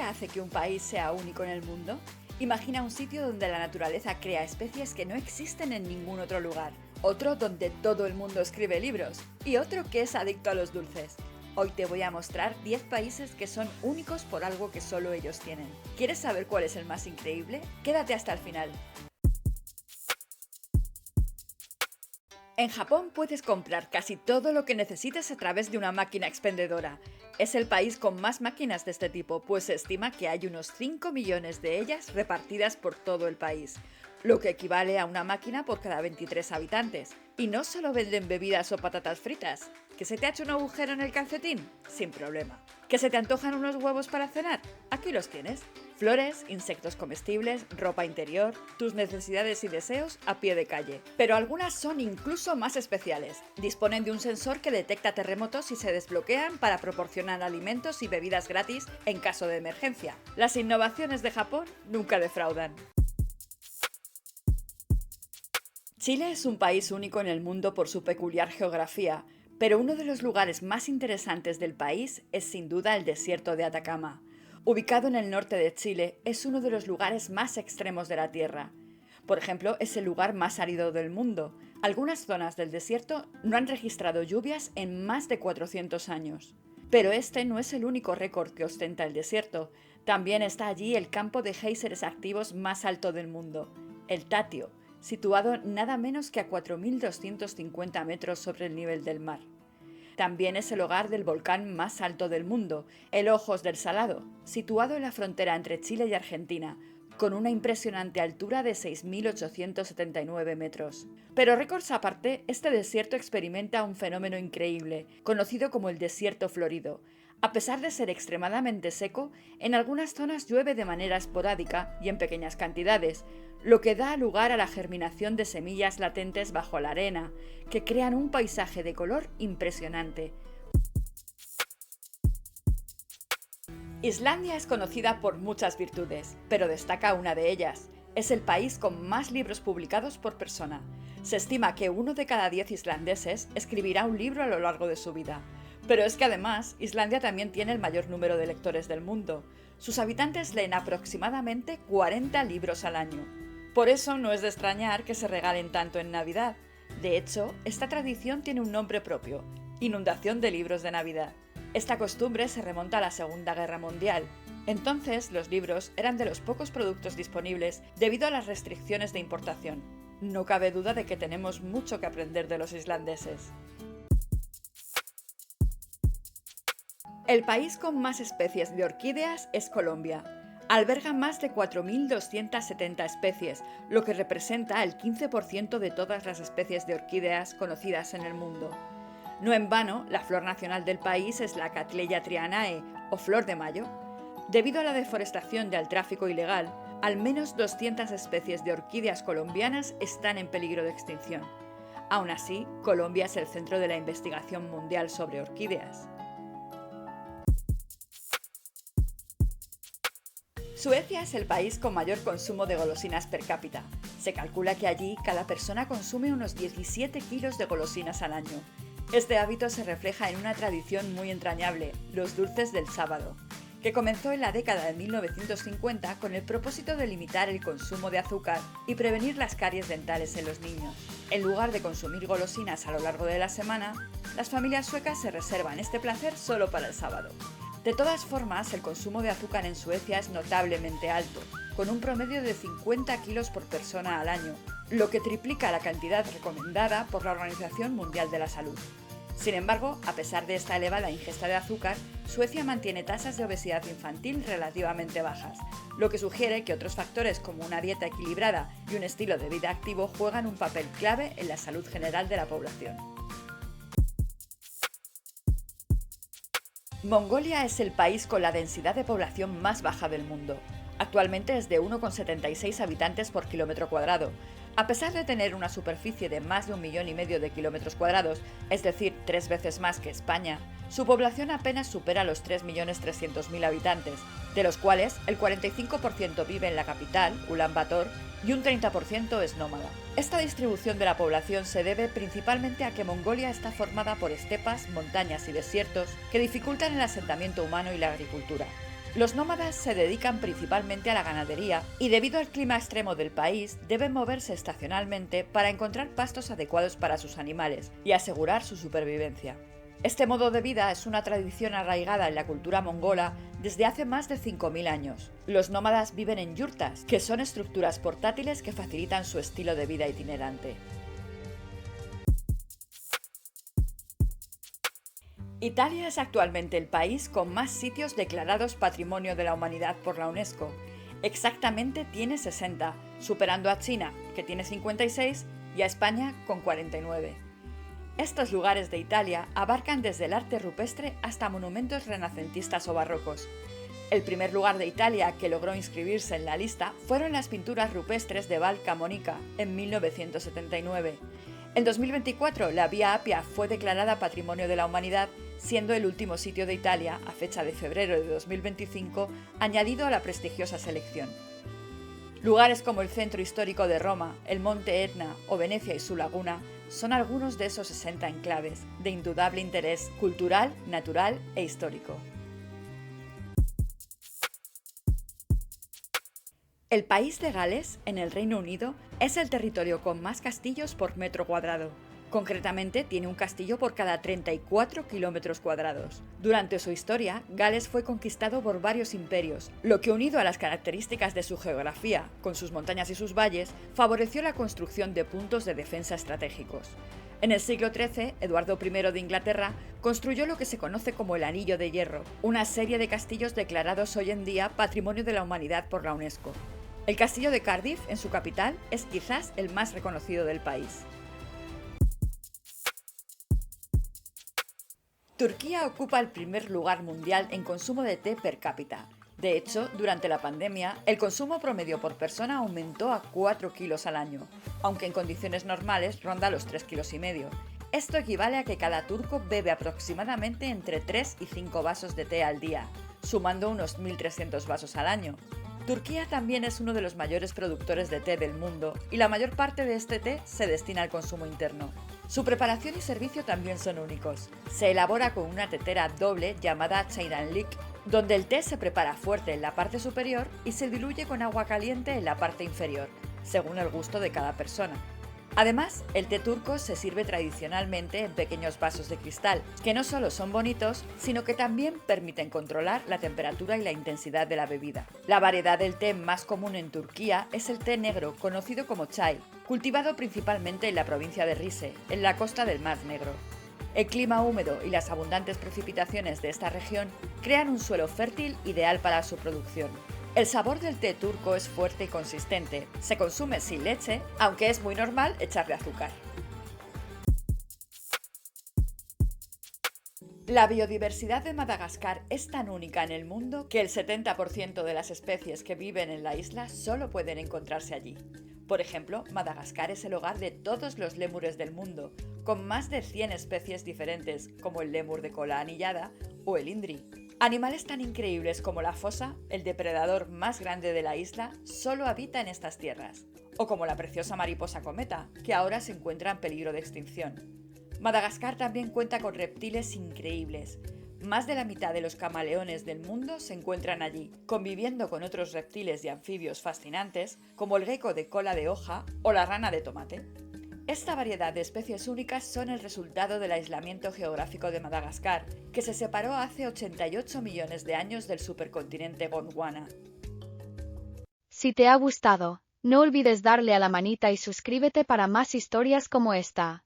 hace que un país sea único en el mundo? Imagina un sitio donde la naturaleza crea especies que no existen en ningún otro lugar, otro donde todo el mundo escribe libros y otro que es adicto a los dulces. Hoy te voy a mostrar 10 países que son únicos por algo que solo ellos tienen. ¿Quieres saber cuál es el más increíble? Quédate hasta el final. En Japón puedes comprar casi todo lo que necesites a través de una máquina expendedora. Es el país con más máquinas de este tipo, pues se estima que hay unos 5 millones de ellas repartidas por todo el país, lo que equivale a una máquina por cada 23 habitantes. Y no solo venden bebidas o patatas fritas. ¿Que se te ha hecho un agujero en el calcetín? Sin problema. ¿Que se te antojan unos huevos para cenar? Aquí los tienes. Flores, insectos comestibles, ropa interior, tus necesidades y deseos a pie de calle. Pero algunas son incluso más especiales. Disponen de un sensor que detecta terremotos y se desbloquean para proporcionar alimentos y bebidas gratis en caso de emergencia. Las innovaciones de Japón nunca defraudan. Chile es un país único en el mundo por su peculiar geografía, pero uno de los lugares más interesantes del país es sin duda el desierto de Atacama. Ubicado en el norte de Chile, es uno de los lugares más extremos de la Tierra. Por ejemplo, es el lugar más árido del mundo. Algunas zonas del desierto no han registrado lluvias en más de 400 años. Pero este no es el único récord que ostenta el desierto. También está allí el campo de géiseres activos más alto del mundo, el Tatio, situado nada menos que a 4.250 metros sobre el nivel del mar. También es el hogar del volcán más alto del mundo, el Ojos del Salado, situado en la frontera entre Chile y Argentina, con una impresionante altura de 6.879 metros. Pero récords aparte, este desierto experimenta un fenómeno increíble, conocido como el desierto florido. A pesar de ser extremadamente seco, en algunas zonas llueve de manera esporádica y en pequeñas cantidades, lo que da lugar a la germinación de semillas latentes bajo la arena, que crean un paisaje de color impresionante. Islandia es conocida por muchas virtudes, pero destaca una de ellas. Es el país con más libros publicados por persona. Se estima que 1 de cada 10 islandeses escribirá un libro a lo largo de su vida. Pero es que además, Islandia también tiene el mayor número de lectores del mundo. Sus habitantes leen aproximadamente 40 libros al año. Por eso no es de extrañar que se regalen tanto en Navidad. De hecho, esta tradición tiene un nombre propio: inundación de libros de Navidad. Esta costumbre se remonta a la Segunda Guerra Mundial. Entonces, los libros eran de los pocos productos disponibles debido a las restricciones de importación. No cabe duda de que tenemos mucho que aprender de los islandeses. El país con más especies de orquídeas es Colombia. Alberga más de 4.270 especies, lo que representa el 15% de todas las especies de orquídeas conocidas en el mundo. No en vano, la flor nacional del país es la Cattleya trianae, o flor de mayo. Debido a la deforestación y al tráfico ilegal, al menos 200 especies de orquídeas colombianas están en peligro de extinción. Aún así, Colombia es el centro de la investigación mundial sobre orquídeas. Suecia es el país con mayor consumo de golosinas per cápita. Se calcula que allí cada persona consume unos 17 kilos de golosinas al año. Este hábito se refleja en una tradición muy entrañable, los dulces del sábado, que comenzó en la década de 1950 con el propósito de limitar el consumo de azúcar y prevenir las caries dentales en los niños. En lugar de consumir golosinas a lo largo de la semana, las familias suecas se reservan este placer solo para el sábado. De todas formas, el consumo de azúcar en Suecia es notablemente alto, con un promedio de 50 kilos por persona al año, lo que triplica la cantidad recomendada por la Organización Mundial de la Salud. Sin embargo, a pesar de esta elevada ingesta de azúcar, Suecia mantiene tasas de obesidad infantil relativamente bajas, lo que sugiere que otros factores como una dieta equilibrada y un estilo de vida activo juegan un papel clave en la salud general de la población. Mongolia es el país con la densidad de población más baja del mundo. Actualmente es de 1,76 habitantes por kilómetro cuadrado. A pesar de tener una superficie de más de 1,5 millones de kilómetros cuadrados, es decir, 3 veces más que España, su población apenas supera los 3.300.000 habitantes, de los cuales el 45% vive en la capital, Ulan Bator, y un 30% es nómada. Esta distribución de la población se debe principalmente a que Mongolia está formada por estepas, montañas y desiertos que dificultan el asentamiento humano y la agricultura. Los nómadas se dedican principalmente a la ganadería y debido al clima extremo del país deben moverse estacionalmente para encontrar pastos adecuados para sus animales y asegurar su supervivencia. Este modo de vida es una tradición arraigada en la cultura mongola desde hace más de 5.000 años. Los nómadas viven en yurtas, que son estructuras portátiles que facilitan su estilo de vida itinerante. Italia es actualmente el país con más sitios declarados Patrimonio de la Humanidad por la UNESCO. Exactamente tiene 60, superando a China, que tiene 56, y a España, con 49. Estos lugares de Italia abarcan desde el arte rupestre hasta monumentos renacentistas o barrocos. El primer lugar de Italia que logró inscribirse en la lista fueron las pinturas rupestres de Val Camonica en 1979. En 2024, la Vía Appia fue declarada Patrimonio de la Humanidad, siendo el último sitio de Italia, a fecha de febrero de 2025, añadido a la prestigiosa selección. Lugares como el centro histórico de Roma, el monte Etna o Venecia y su laguna son algunos de esos 60 enclaves de indudable interés cultural, natural e histórico. El país de Gales, en el Reino Unido, es el territorio con más castillos por metro cuadrado. Concretamente, tiene un castillo por cada 34 kilómetros cuadrados. Durante su historia, Gales fue conquistado por varios imperios, lo que, unido a las características de su geografía, con sus montañas y sus valles, favoreció la construcción de puntos de defensa estratégicos. En el siglo XIII, Eduardo I de Inglaterra construyó lo que se conoce como el Anillo de Hierro, una serie de castillos declarados hoy en día Patrimonio de la Humanidad por la UNESCO. El castillo de Cardiff, en su capital, es quizás el más reconocido del país. Turquía ocupa el primer lugar mundial en consumo de té per cápita. De hecho, durante la pandemia, el consumo promedio por persona aumentó a 4 kilos al año, aunque en condiciones normales ronda los 3,5 kilos. Esto equivale a que cada turco bebe aproximadamente entre 3 y 5 vasos de té al día, sumando unos 1.300 vasos al año. Turquía también es uno de los mayores productores de té del mundo y la mayor parte de este té se destina al consumo interno. Su preparación y servicio también son únicos. Se elabora con una tetera doble llamada Çaydanlık, donde el té se prepara fuerte en la parte superior y se diluye con agua caliente en la parte inferior, según el gusto de cada persona. Además, el té turco se sirve tradicionalmente en pequeños vasos de cristal, que no solo son bonitos, sino que también permiten controlar la temperatura y la intensidad de la bebida. La variedad del té más común en Turquía es el té negro, conocido como chai, cultivado principalmente en la provincia de Rize, en la costa del Mar Negro. El clima húmedo y las abundantes precipitaciones de esta región crean un suelo fértil ideal para su producción. El sabor del té turco es fuerte y consistente. Se consume sin leche, aunque es muy normal echarle azúcar. La biodiversidad de Madagascar es tan única en el mundo que el 70% de las especies que viven en la isla solo pueden encontrarse allí. Por ejemplo, Madagascar es el hogar de todos los lémures del mundo, con más de 100 especies diferentes, como el lémur de cola anillada o el indri. Animales tan increíbles como la fosa, el depredador más grande de la isla, solo habita en estas tierras, o como la preciosa mariposa cometa, que ahora se encuentra en peligro de extinción. Madagascar también cuenta con reptiles increíbles. Más de la mitad de los camaleones del mundo se encuentran allí, conviviendo con otros reptiles y anfibios fascinantes, como el gecko de cola de hoja o la rana de tomate. Esta variedad de especies únicas son el resultado del aislamiento geográfico de Madagascar, que se separó hace 88 millones de años del supercontinente Gondwana. Si te ha gustado, no olvides darle a la manita y suscríbete para más historias como esta.